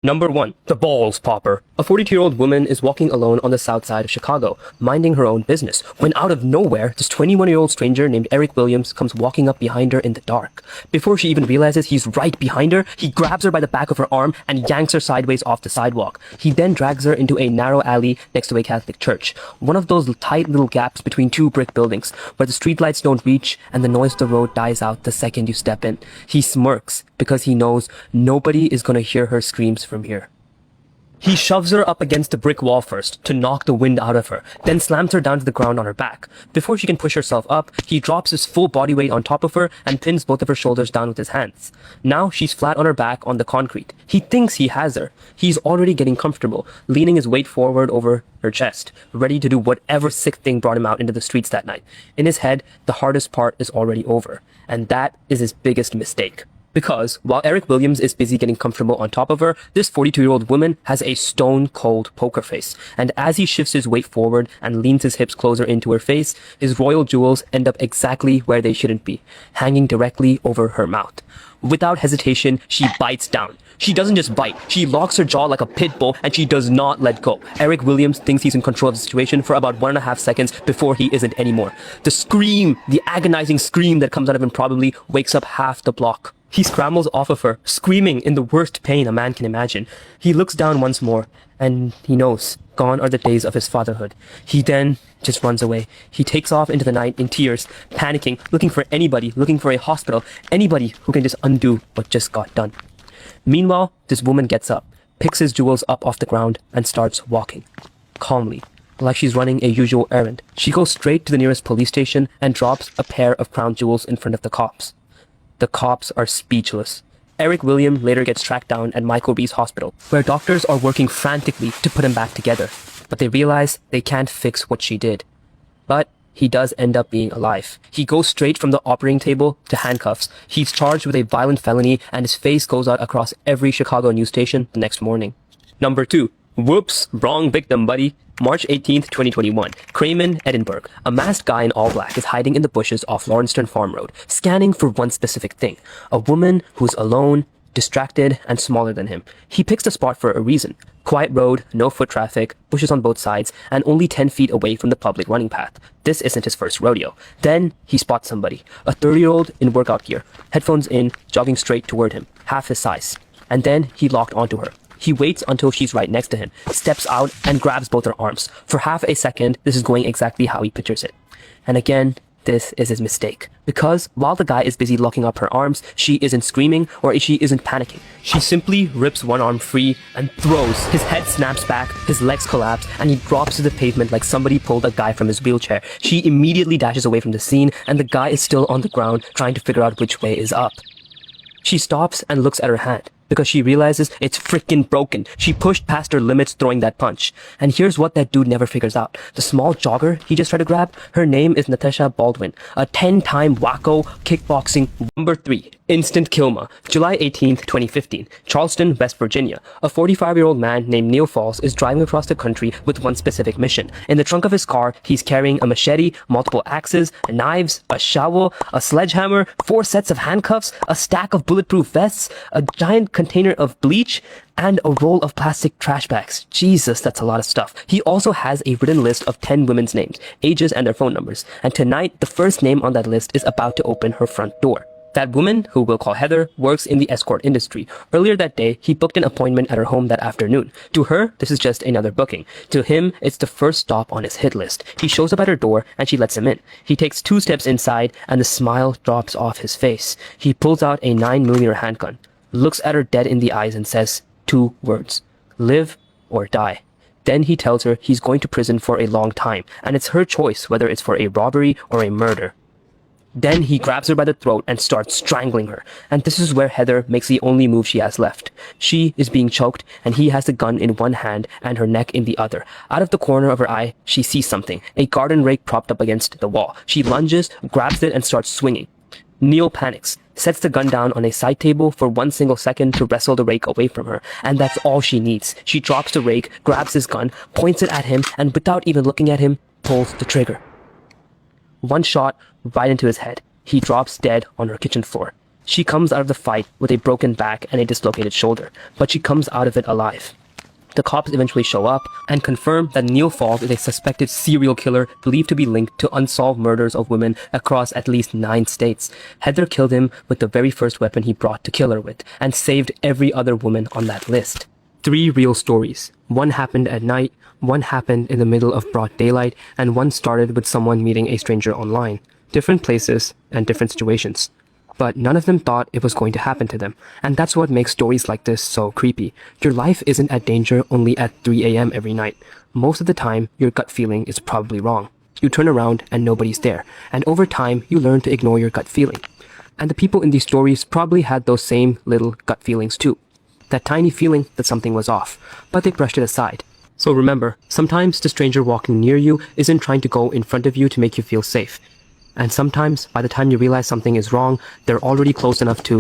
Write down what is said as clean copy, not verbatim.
Number 1. The Balls Popper. A 42-year-old woman is walking alone on the south side of Chicago, minding her own business, when out of nowhere, this 21-year-old stranger named Eric Williams comes walking up behind her in the dark. Before she even realizes he's right behind her, he grabs her by the back of her arm and yanks her sideways off the sidewalk. He then drags her into a narrow alley next to a Catholic church, one of those tight little gaps between two brick buildings, where the streetlights don't reach and the noise of the road dies out the second you step in. He smirks, because he knows nobody is gonna hear her screams from here. He shoves her up against a brick wall first to knock the wind out of her, then slams her down to the ground on her back. Before she can push herself up, he drops his full body weight on top of her and pins both of her shoulders down with his hands. Now she's flat on her back on the concrete. He thinks he has her. He's already getting comfortable, leaning his weight forward over her chest, ready to do whatever sick thing brought him out into the streets that night. In his head, the hardest part is already over, and that is his biggest mistake. Because, while Eric Williams is busy getting comfortable on top of her, this 42-year-old woman has a stone-cold poker face. And as he shifts his weight forward and leans his hips closer into her face, his royal jewels end up exactly where they shouldn't be, hanging directly over her mouth. Without hesitation, she bites down. She doesn't just bite, she locks her jaw like a pit bull and she does not let go. Eric Williams thinks he's in control of the situation for about 1.5 seconds before he isn't anymore. The scream, the agonizing scream that comes out of him probably wakes up half the block. He scrambles off of her, screaming in the worst pain a man can imagine. He looks down once more, and he knows gone are the days of his fatherhood. He then just runs away. He takes off into the night in tears, panicking, looking for anybody, looking for a hospital, anybody who can just undo what just got done. Meanwhile, this woman gets up, picks his jewels up off the ground, and starts walking. Calmly, like she's running a usual errand. She goes straight to the nearest police station and drops a pair of crown jewels in front of the cops. The cops are speechless. Eric Williams later gets tracked down at Michael Reese Hospital, where doctors are working frantically to put him back together. But they realize they can't fix what she did. But he does end up being alive. He goes straight from the operating table to handcuffs. He's charged with a violent felony, and his face goes out across every Chicago news station the next morning. Number 2. Whoops, wrong victim, buddy. March 18th, 2021. Cramen, Edinburgh. A masked guy in all black is hiding in the bushes off Lawrencetown Farm Road, scanning for one specific thing. A woman who's alone, distracted, and smaller than him. He picks the spot for a reason. Quiet road, no foot traffic, bushes on both sides, and only 10 feet away from the public running path. This isn't his first rodeo. Then he spots somebody. A 30-year-old in workout gear, headphones in, jogging straight toward him, half his size. And then he locked onto her. He waits until she's right next to him, steps out, and grabs both her arms. For half a second, this is going exactly how he pictures it. And again, this is his mistake. Because while the guy is busy locking up her arms, she isn't screaming or she isn't panicking. She simply rips one arm free and throws. His head snaps back, his legs collapse, and he drops to the pavement like somebody pulled a guy from his wheelchair. She immediately dashes away from the scene, and the guy is still on the ground trying to figure out which way is up. She stops and looks at her hand, because she realizes it's freaking broken. She pushed past her limits throwing that punch. And here's what that dude never figures out. The small jogger he just tried to grab, her name is Natasha Baldwin, a 10-time wacko kickboxing. Number 3. Instant Kilma. July 18th, 2015. Charleston, West Virginia. A 45-year-old man named Neil Falls is driving across the country with one specific mission. In the trunk of his car, he's carrying a machete, multiple axes, knives, a shovel, a sledgehammer, 4 sets of handcuffs, a stack of bulletproof vests, a giant container of bleach, and a roll of plastic trash bags. Jesus, that's a lot of stuff. He also has a written list of 10 women's names, ages, and their phone numbers. And tonight, the first name on that list is about to open her front door. That woman, who we'll call Heather, works in the escort industry. Earlier that day, he booked an appointment at her home that afternoon. To her, this is just another booking. To him, it's the first stop on his hit list. He shows up at her door, and she lets him in. He takes 2 steps inside, and the smile drops off his face. He pulls out a 9mm handgun, looks at her dead in the eyes, and says 2 words: live or die. Then he tells her he's going to prison for a long time, and it's her choice whether it's for a robbery or a murder. Then he grabs her by the throat and starts strangling her. And this is where Heather makes the only move she has left. She is being choked, and he has the gun in one hand and her neck in the other. Out of the corner of her eye, she sees something. A garden rake propped up against the wall. She lunges, grabs it, and starts swinging. Neil panics, sets the gun down on a side table for 1 single second to wrestle the rake away from her. And that's all she needs. She drops the rake, grabs his gun, points it at him, and without even looking at him, pulls the trigger. One shot right into his head. He drops dead on her kitchen floor. She comes out of the fight with a broken back and a dislocated shoulder, but she comes out of it alive. The cops eventually show up and confirm that Neil Falk is a suspected serial killer believed to be linked to unsolved murders of women across at least 9 states. Heather killed him with the very first weapon he brought to kill her with, and saved every other woman on that list. 3 real stories. One happened at night, one happened in the middle of broad daylight, and one started with someone meeting a stranger online. Different places and different situations. But none of them thought it was going to happen to them. And that's what makes stories like this so creepy. Your life isn't at danger only at 3 a.m. every night. Most of the time, your gut feeling is probably wrong. You turn around and nobody's there. And over time, you learn to ignore your gut feeling. And the people in these stories probably had those same little gut feelings too. That tiny feeling that something was off. But they brushed it aside. So remember, sometimes the stranger walking near you isn't trying to go in front of you to make you feel safe. And sometimes, by the time you realize something is wrong, they're already close enough to